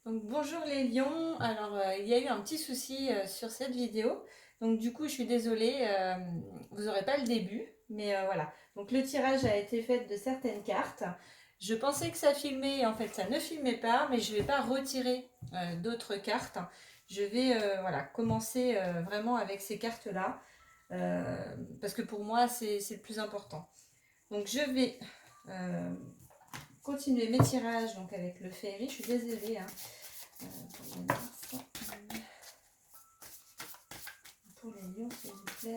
Donc bonjour les lions, alors il y a eu un petit souci sur cette vidéo, donc du coup je suis désolée, vous n'aurez pas le début, mais voilà. Donc le tirage a été fait de certaines cartes, je pensais que ça filmait, en fait ça ne filmait pas, mais je ne vais pas retirer d'autres cartes, je vais voilà, commencer vraiment avec ces cartes-là, parce que pour moi c'est le plus important. Donc je vais continuer mes tirages donc avec le Fairy, je suis désolée, hein. Pour les lions, s'il vous plaît.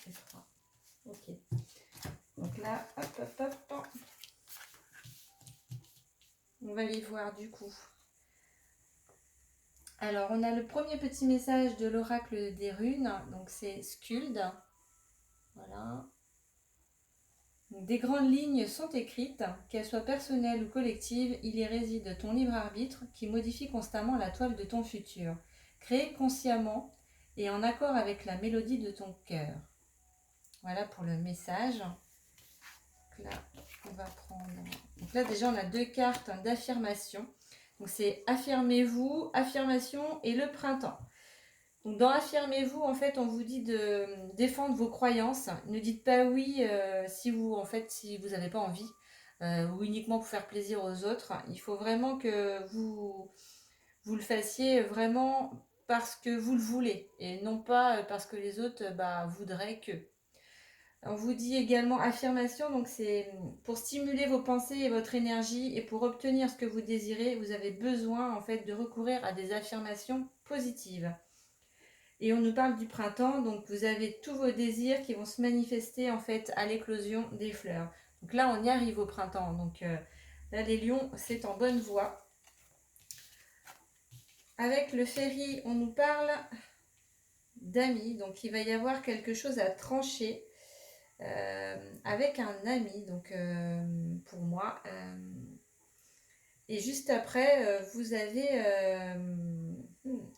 Et 3. Ok. Donc là, hop, hop, hop. On va les voir du coup. Alors, on a le premier petit message de l'oracle des runes. Donc, c'est Skuld. Voilà. Donc, des grandes lignes sont écrites, qu'elles soient personnelles ou collectives, il y réside ton libre arbitre qui modifie constamment la toile de ton futur, créé consciemment et en accord avec la mélodie de ton cœur. Voilà pour le message. Donc là, on va prendre... Donc là, déjà, on a deux cartes d'affirmation. Donc, c'est affirmez-vous, affirmation et le printemps. Donc, dans affirmez-vous, en fait, on vous dit de défendre vos croyances. Ne dites pas oui si vous n'avez pas envie ou uniquement pour faire plaisir aux autres. Il faut vraiment que vous le fassiez vraiment parce que vous le voulez et non pas parce que les autres voudraient que. On vous dit également affirmation, donc c'est pour stimuler vos pensées et votre énergie et pour obtenir ce que vous désirez, vous avez besoin en fait de recourir à des affirmations positives. Et on nous parle du printemps, donc vous avez tous vos désirs qui vont se manifester en fait à l'éclosion des fleurs. Donc là, on y arrive au printemps. Donc là, les lions, c'est en bonne voie. Avec le Fairy, on nous parle d'amis, donc il va y avoir quelque chose à trancher. Avec un ami, donc pour moi. Et juste après, vous avez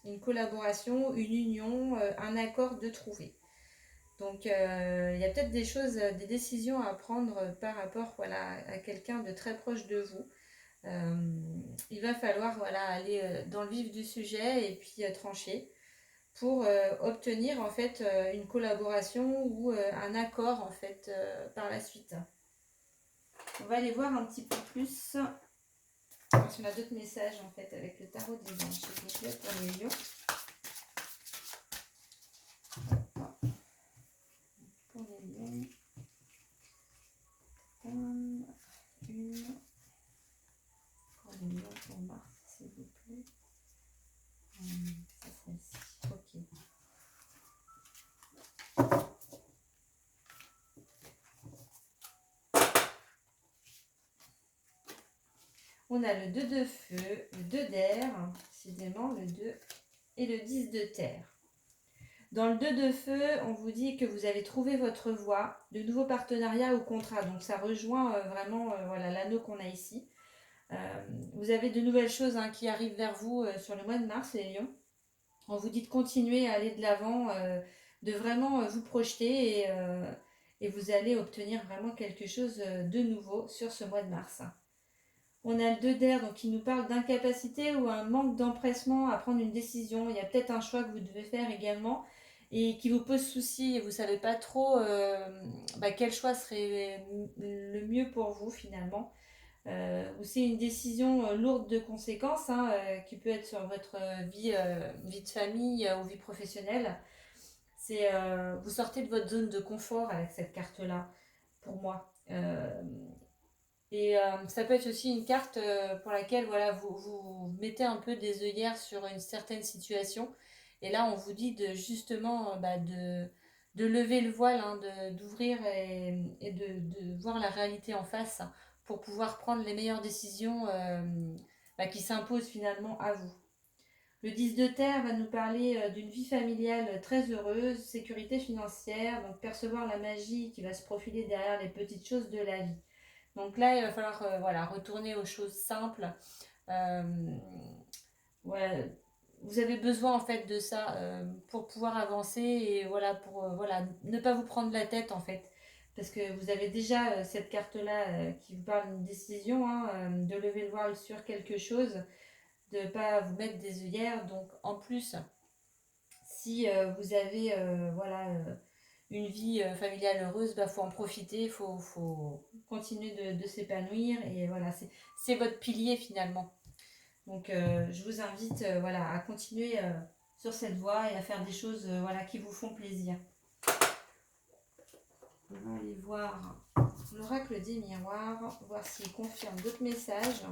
une collaboration, une union, un accord de trouver. Donc il y a peut-être des choses, des décisions à prendre par rapport voilà, à quelqu'un de très proche de vous. Il va falloir voilà, aller dans le vif du sujet et puis trancher pour obtenir en fait une collaboration ou un accord en fait par la suite. On va aller voir un petit peu plus. Parce qu'on a d'autres messages en fait avec le tarot des anges, s'il vous plaît, pour les lions. Pour les lions. Une. Pour les lions pour Mars, s'il vous plaît. C'est celle-ci. Ok. On a le 2 de feu, le 2 d'air, précisément le 2 et le 10 de terre. Dans le 2 de feu, on vous dit que vous avez trouvé votre voie, de nouveaux partenariats ou contrats. Donc ça rejoint vraiment voilà, l'anneau qu'on a ici. Vous avez de nouvelles choses qui arrivent vers vous sur le mois de mars, les lions. On vous dit de continuer à aller de l'avant, de vraiment vous projeter et vous allez obtenir vraiment quelque chose de nouveau sur ce mois de mars. On a le 2 d'air donc qui nous parle d'incapacité ou un manque d'empressement à prendre une décision. Il y a peut-être un choix que vous devez faire également et qui vous pose souci et vous ne savez pas trop quel choix serait le mieux pour vous finalement. Ou c'est une décision lourde de conséquences qui peut être sur votre vie de famille ou vie professionnelle. C'est vous sortez de votre zone de confort avec cette carte-là, pour moi. Et ça peut être aussi une carte pour laquelle voilà, vous mettez un peu des œillères sur une certaine situation. Et là, on vous dit de justement de lever le voile, d'ouvrir et de voir la réalité en face pour pouvoir prendre les meilleures décisions qui s'imposent finalement à vous. Le 10 de terre va nous parler d'une vie familiale très heureuse, sécurité financière, donc percevoir la magie qui va se profiler derrière les petites choses de la vie. Donc là, il va falloir voilà, retourner aux choses simples. Euh, voilà, vous avez besoin en fait de ça pour pouvoir avancer et voilà, pour voilà, ne pas vous prendre la tête en fait. parce que vous avez déjà cette carte-là qui vous parle d'une décision, hein, de lever le voile sur quelque chose, de ne pas vous mettre des œillères. Donc en plus, si vous avez voilà, une vie familiale heureuse, bah, faut en profiter, faut continuer de s'épanouir. Et voilà, c'est votre pilier finalement. Donc je vous invite voilà, à continuer sur cette voie et à faire des choses voilà, qui vous font plaisir. On va aller voir l'oracle des miroirs, voir s'il confirme d'autres messages.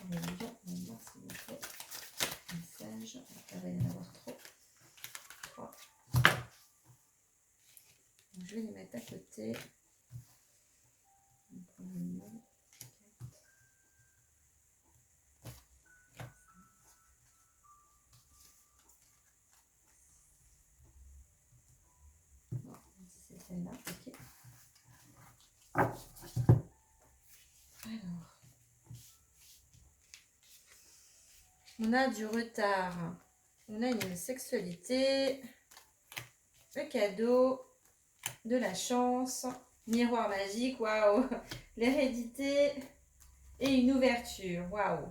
Les lions, on va voir s'il vous plaît. Message, il va y en avoir trop. 3. Donc, je vais les mettre à côté. C'est celle-là, ok. Alors, on a du retard, on a une sexualité, le cadeau, de la chance, miroir magique, waouh, l'hérédité et une ouverture, waouh.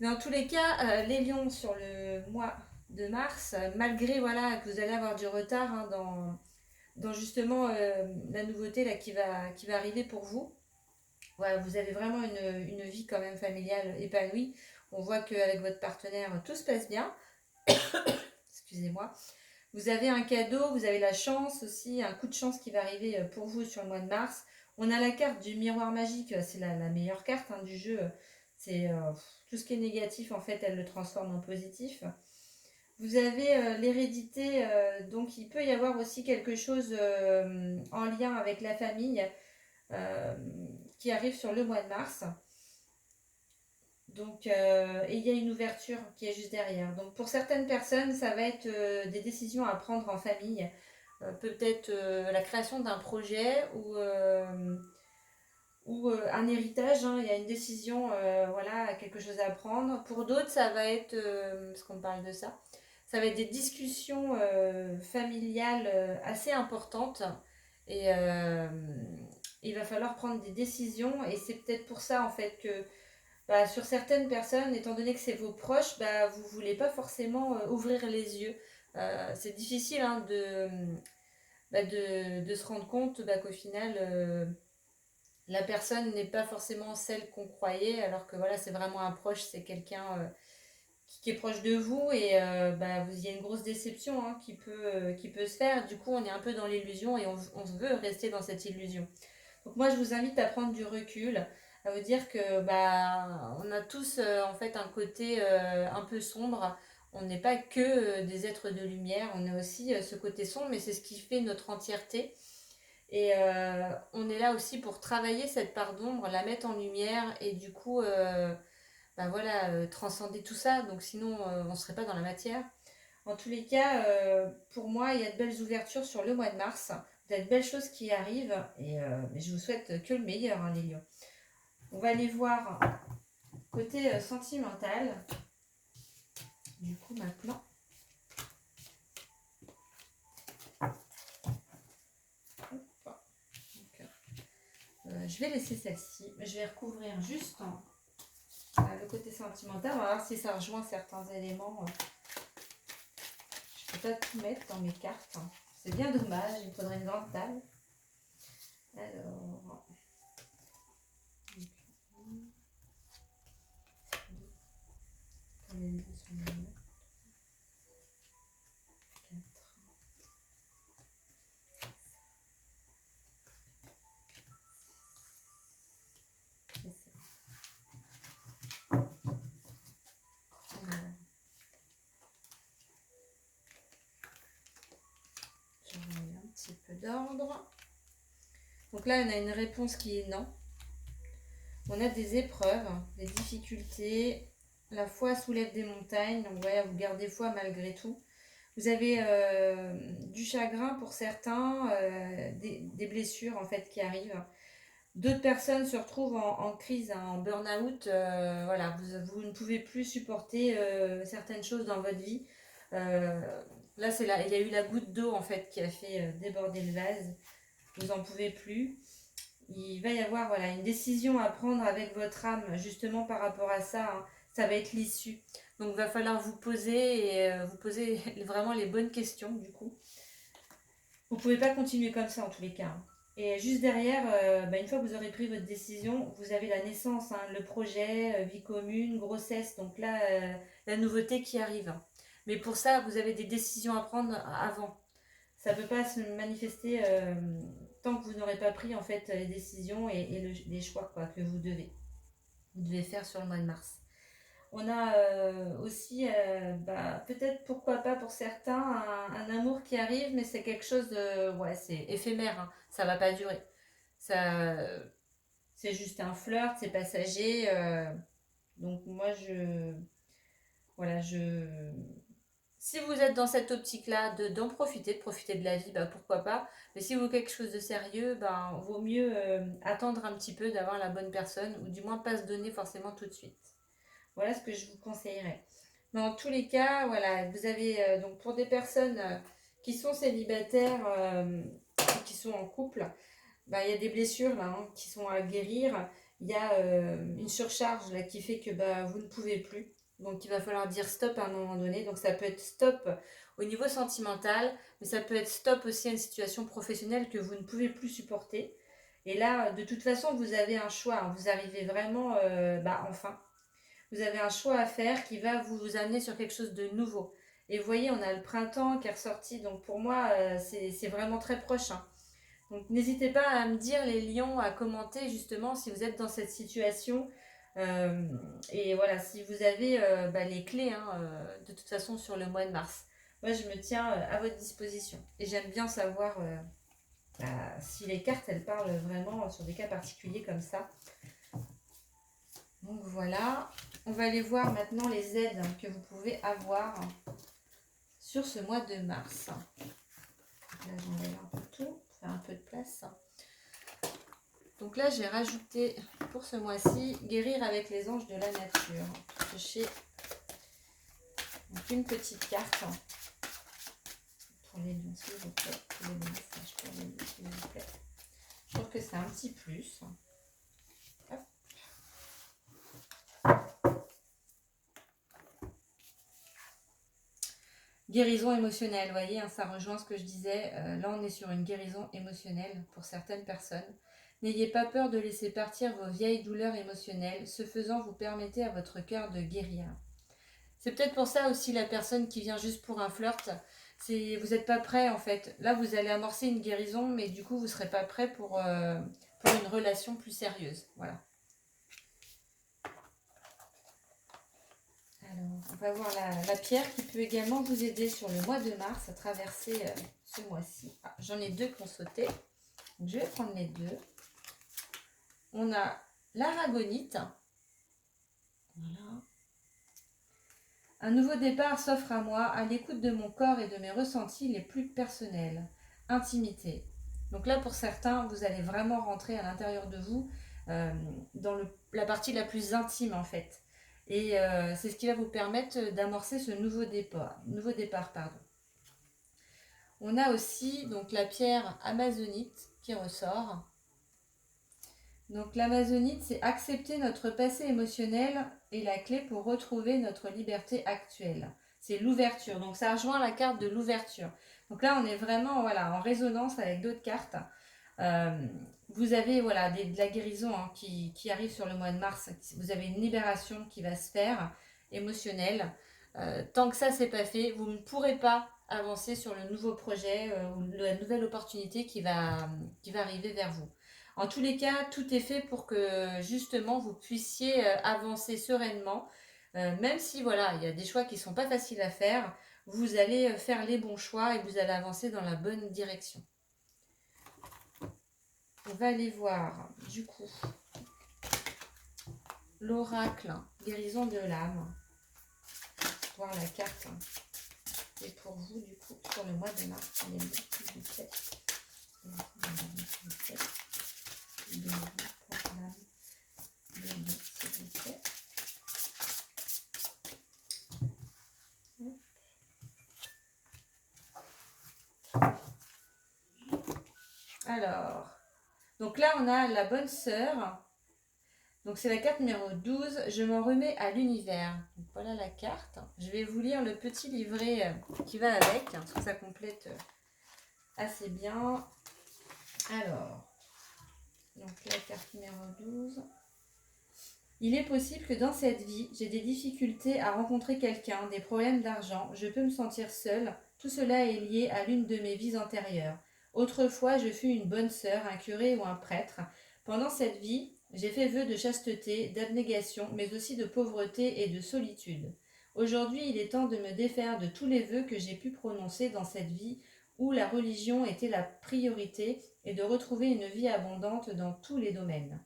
Dans tous les cas, les lions sur le mois de mars, malgré voilà, que vous allez avoir du retard hein, dans justement la nouveauté là, qui va arriver pour vous, voilà, vous avez vraiment une vie quand même familiale épanouie. On voit qu'avec votre partenaire, tout se passe bien. Excusez-moi. Vous avez un cadeau, vous avez la chance aussi, un coup de chance qui va arriver pour vous sur le mois de mars. On a la carte du miroir magique, c'est la meilleure carte hein, du jeu. C'est tout ce qui est négatif, en fait, elle le transforme en positif. Vous avez l'hérédité, donc il peut y avoir aussi quelque chose en lien avec la famille qui arrive sur le mois de mars. Donc, et il y a une ouverture qui est juste derrière. Donc, pour certaines personnes, ça va être des décisions à prendre en famille. Peut-être la création d'un projet ou un héritage. Hein. Il y a une décision, voilà, quelque chose à prendre. Pour d'autres, ça va être, parce qu'on parle de ça, ça va être des discussions familiales assez importantes. Et il va falloir prendre des décisions. Et c'est peut-être pour ça, en fait, que bah, sur certaines personnes, étant donné que c'est vos proches, bah, vous ne voulez pas forcément ouvrir les yeux. C'est difficile hein, de se rendre compte bah, qu'au final, la personne n'est pas forcément celle qu'on croyait, alors que voilà, c'est vraiment un proche, c'est quelqu'un qui est proche de vous et bah, il y a une grosse déception hein, qui peut se faire. Du coup, on est un peu dans l'illusion et on veut rester dans cette illusion. Donc moi, je vous invite à prendre du recul, à vous dire que bah, on a tous en fait un côté un peu sombre. On n'est pas que des êtres de lumière, on a aussi ce côté sombre, mais c'est ce qui fait notre entièreté. Et on est là aussi pour travailler cette part d'ombre, la mettre en lumière et du coup, bah voilà, transcender tout ça. Donc sinon, on ne serait pas dans la matière. En tous les cas, pour moi, il y a de belles ouvertures sur le mois de mars. Il y a de belles choses qui arrivent et je vous souhaite que le meilleur, hein, les lions. On va aller voir côté sentimental. Du coup, maintenant. Donc, je vais laisser celle-ci. Je vais recouvrir juste le côté sentimental. On va voir si ça rejoint certains éléments. Je ne peux pas tout mettre dans mes cartes. C'est bien dommage. Il me faudrait une grande table. Alors. Un petit peu d'ordre. Donc là, on a une réponse qui est non. On a des épreuves, des difficultés. La foi soulève des montagnes. Donc voilà, vous gardez foi malgré tout. Vous avez du chagrin pour certains, des blessures en fait qui arrivent. D'autres personnes se retrouvent en crise, hein, en burn-out. Voilà, vous ne pouvez plus supporter certaines choses dans votre vie. Euh, Là, il y a eu la goutte d'eau en fait qui a fait déborder le vase. Vous n'en pouvez plus. Il va y avoir voilà, une décision à prendre avec votre âme, justement par rapport à ça. Hein. Ça va être l'issue. Donc, il va falloir vous poser et vous poser vraiment les bonnes questions du coup. Vous ne pouvez pas continuer comme ça en tous les cas. Hein. Et juste derrière, une fois que vous aurez pris votre décision, vous avez la naissance, hein, le projet, vie commune, grossesse. Donc là, la nouveauté qui arrive. Mais pour ça, vous avez des décisions à prendre avant. Ça ne peut pas se manifester tant que vous n'aurez pas pris en fait les décisions et les choix quoi, que vous devez faire sur le mois de mars. On a aussi, peut-être pourquoi pas pour certains, un amour qui arrive, mais c'est quelque chose de, ouais, c'est éphémère, hein. Ça va pas durer. Ça, c'est juste un flirt, c'est passager. Donc moi, voilà, si vous êtes dans cette optique-là, d'en profiter, de profiter de la vie, pourquoi pas. Mais si vous voulez quelque chose de sérieux, vaut mieux attendre un petit peu d'avoir la bonne personne, ou du moins pas se donner forcément tout de suite. Voilà ce que je vous conseillerais. Dans tous les cas, voilà, vous avez donc pour des personnes qui sont célibataires, qui sont en couple, il y a des blessures là, hein, qui sont à guérir. Il y a une surcharge là, qui fait que vous ne pouvez plus. Donc il va falloir dire stop à un moment donné. Donc ça peut être stop au niveau sentimental, mais ça peut être stop aussi à une situation professionnelle que vous ne pouvez plus supporter. Et là, de toute façon, vous avez un choix. Hein. Vous arrivez vraiment, enfin, vous avez un choix à faire qui va vous amener sur quelque chose de nouveau. Et vous voyez, on a le printemps qui est ressorti. Donc pour moi, c'est vraiment très proche. Hein. Donc n'hésitez pas à me dire les lions, à commenter justement si vous êtes dans cette situation. Et voilà, si vous avez les clés, hein, de toute façon sur le mois de mars. Moi, je me tiens à votre disposition. Et j'aime bien savoir si les cartes, elles parlent vraiment sur des cas particuliers comme ça. Donc voilà, on va aller voir maintenant les aides que vous pouvez avoir sur ce mois de mars. Là, j'enlève un peu tout, pour faire un peu de place. Donc là, j'ai rajouté pour ce mois-ci guérir avec les anges de la nature. Chez une petite carte pour les lions, s'il vous plaît. Pour les messages pour les lions, s'il vous plaît. Je trouve que c'est un petit plus. Hop. Guérison émotionnelle, vous voyez, hein, ça rejoint ce que je disais. Là, on est sur une guérison émotionnelle pour certaines personnes. N'ayez pas peur de laisser partir vos vieilles douleurs émotionnelles. Ce faisant, vous permettez à votre cœur de guérir. C'est peut-être pour ça aussi la personne qui vient juste pour un flirt. Vous n'êtes pas prêt en fait. Là, vous allez amorcer une guérison, mais du coup, vous ne serez pas prêt pour une relation plus sérieuse. Voilà. Alors, on va voir la pierre qui peut également vous aider sur le mois de mars à traverser ce mois-ci. Ah, j'en ai deux qui ont sauté. Donc, je vais prendre les deux. On a l'aragonite. Voilà. Un nouveau départ s'offre à moi, à l'écoute de mon corps et de mes ressentis les plus personnels. Intimité. Donc là, pour certains, vous allez vraiment rentrer à l'intérieur de vous, dans la partie la plus intime en fait. Et c'est ce qui va vous permettre d'amorcer ce nouveau départ. On a aussi donc la pierre amazonite qui ressort. Donc l'amazonite, c'est accepter notre passé émotionnel et la clé pour retrouver notre liberté actuelle. C'est l'ouverture. Donc ça rejoint la carte de l'ouverture. Donc là, on est vraiment en résonance avec d'autres cartes. Vous avez de la guérison qui arrive sur le mois de mars. Vous avez une libération qui va se faire, émotionnelle. Tant que ça, c'est pas fait, vous ne pourrez pas avancer sur le nouveau projet ou la nouvelle opportunité qui va arriver vers vous. En tous les cas, tout est fait pour que justement vous puissiez avancer sereinement, même si il y a des choix qui ne sont pas faciles à faire, vous allez faire les bons choix et vous allez avancer dans la bonne direction. On va aller voir du coup l'oracle guérison de l'âme, voir la carte. Et pour vous du coup sur le mois de mars, de vous proclame le nom, s'il vous plaît. Alors, donc là on a la bonne sœur. Donc c'est la carte numéro 12, je m'en remets à l'univers. Donc voilà la carte. Je vais vous lire le petit livret qui va avec, parce que ça complète assez bien. Alors, donc la carte numéro 12. Il est possible que dans cette vie, j'ai des difficultés à rencontrer quelqu'un, des problèmes d'argent, je peux me sentir seule. Tout cela est lié à l'une de mes vies antérieures. Autrefois, je fus une bonne sœur, un curé ou un prêtre. Pendant cette vie, j'ai fait vœu de chasteté, d'abnégation, mais aussi de pauvreté et de solitude. Aujourd'hui, il est temps de me défaire de tous les vœux que j'ai pu prononcer dans cette vie où la religion était la priorité et de retrouver une vie abondante dans tous les domaines.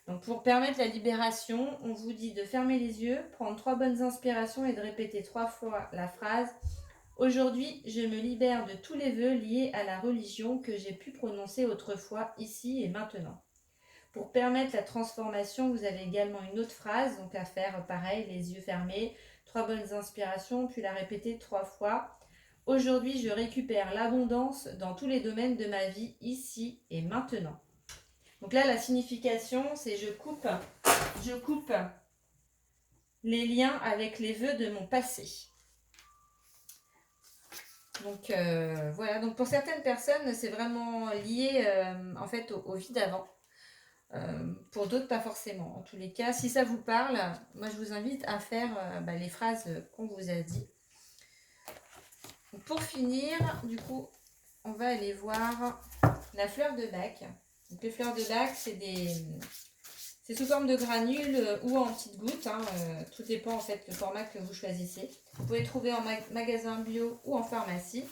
Donc pour permettre la libération, on vous dit de fermer les yeux, prendre 3 bonnes inspirations et de répéter 3 fois la phrase « Aujourd'hui, je me libère de tous les vœux liés à la religion que j'ai pu prononcer autrefois, ici et maintenant. » Pour permettre la transformation, vous avez également une autre phrase, donc à faire pareil, les yeux fermés, 3 bonnes inspirations, puis la répéter 3 fois. Aujourd'hui, je récupère l'abondance dans tous les domaines de ma vie, ici et maintenant. Donc là, la signification, c'est je coupe les liens avec les vœux de mon passé. Donc voilà, donc pour certaines personnes, c'est vraiment lié en fait aux vies d'avant. Pour d'autres, pas forcément. En tous les cas, si ça vous parle, moi je vous invite à faire les phrases qu'on vous a dit. Donc, pour finir, du coup, on va aller voir la fleur de Bach. Donc, les fleurs de Bach, c'est sous forme de granules ou en petites gouttes. Tout dépend en fait du format que vous choisissez. Vous pouvez trouver en magasin bio ou en pharmacie.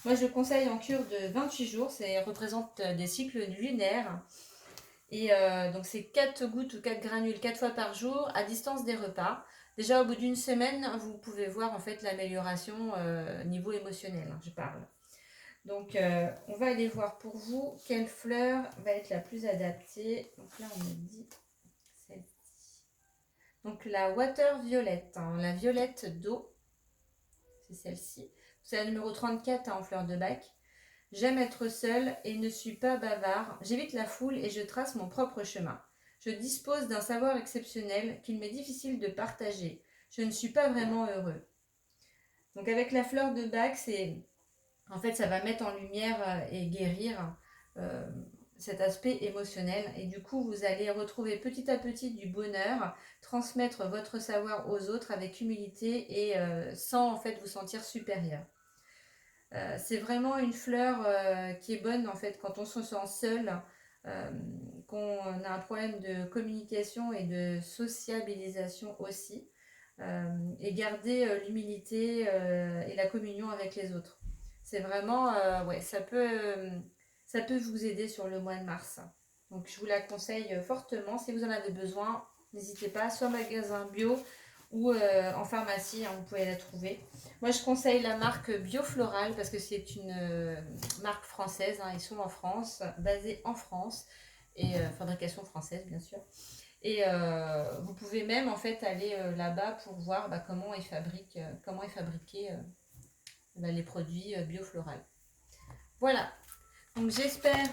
Moi, je le conseille en cure de 28 jours. Ça représente des cycles lunaires. Et donc, c'est 4 gouttes ou 4 granules 4 fois par jour à distance des repas. Déjà, au bout d'une semaine, vous pouvez voir en fait l'amélioration niveau émotionnel, je parle. Donc, on va aller voir pour vous quelle fleur va être la plus adaptée. Donc là, on a dit celle-ci. Donc, la water violette, la violette d'eau, c'est celle-ci. C'est la numéro 34 en fleur de Bach. J'aime être seule et ne suis pas bavard. J'évite la foule et je trace mon propre chemin. Je dispose d'un savoir exceptionnel qu'il m'est difficile de partager. Je ne suis pas vraiment heureux. Donc, avec la fleur de Bach, en fait, ça va mettre en lumière et guérir cet aspect émotionnel. Et du coup, vous allez retrouver petit à petit du bonheur, transmettre votre savoir aux autres avec humilité et sans en fait vous sentir supérieur. C'est vraiment une fleur qui est bonne en fait quand on se sent seul, qu'on a un problème de communication et de sociabilisation aussi. Et garder l'humilité et la communion avec les autres. C'est vraiment, ça peut vous aider sur le mois de mars. Donc je vous la conseille fortement. Si vous en avez besoin, n'hésitez pas, soit en magasin bio ou en pharmacie, vous pouvez la trouver. Moi je conseille la marque Biofloral parce que c'est une marque française, ils sont en France, basés en France, et fabrication française bien sûr. Et vous pouvez même en fait aller là-bas pour voir comment ils fabriquent, les produits biofloral. Voilà. Donc j'espère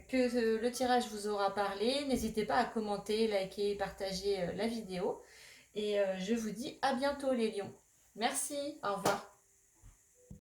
que le tirage vous aura parlé. N'hésitez pas à commenter, liker, partager la vidéo. Et je vous dis à bientôt les lions. Merci, au revoir.